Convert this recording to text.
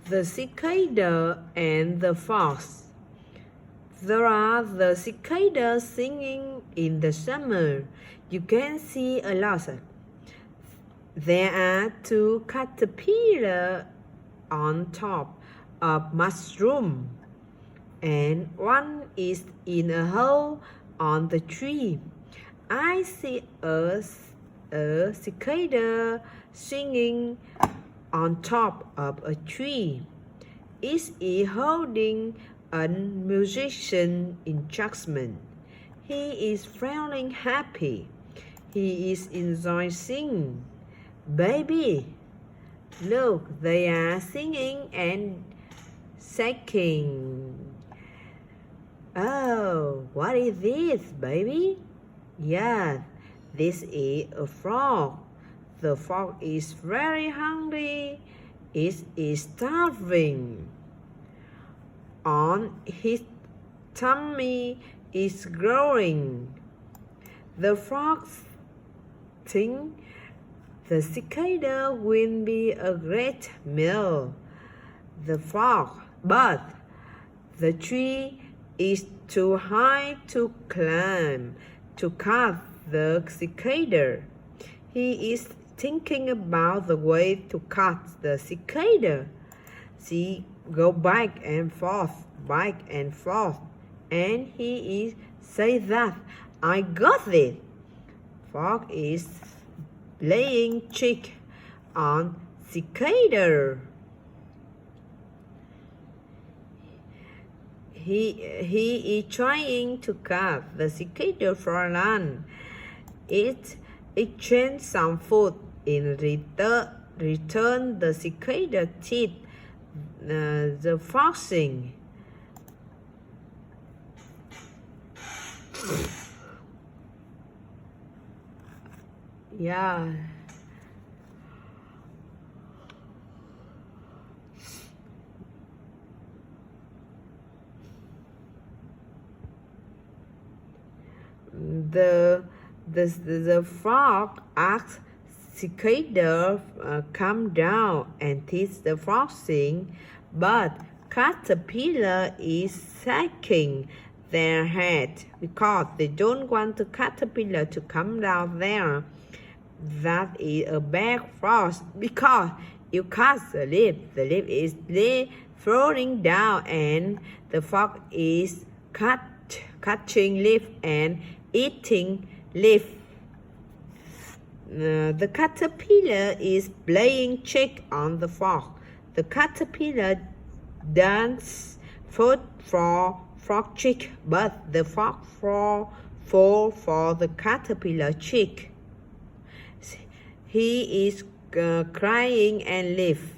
The cicada and the fox. There are the cicadas singing in the summer. You can see a lot. There are two caterpillars on top of mushroom, and one is in a hole on the tree. I see a cicada singing on top of a tree. It is holding a musician instrument. He is feeling happy. He is enjoying singing. Baby, look, they are singing and shaking. Oh, what is this, baby? Yes, this is a frog. The frog is very hungry. It is starving. On his tummy is growing. The frog thinks the cicada will be a great meal. The frog, but the tree is too high to climb to catch the cicada. He is thinking about the way to catch the cicada. She goes back and forth, and he is say that I got it. Frog is laying cheek on cicada. He is trying to catch the cicada for lunch. It exchanged some food. In return, the cicada teeth the foxing. Yeah. The frog asked cicada come down and teach the foxing, but caterpillar is shaking their head because they don't want the caterpillar to come down there. That is a bad frost because you cut the leaf is falling down, and the frog is catching leaf and eating leaf. The caterpillar is playing check on the frog. The caterpillar dances for frog cheek, but the frog fall for the caterpillar cheek. He is crying and leave.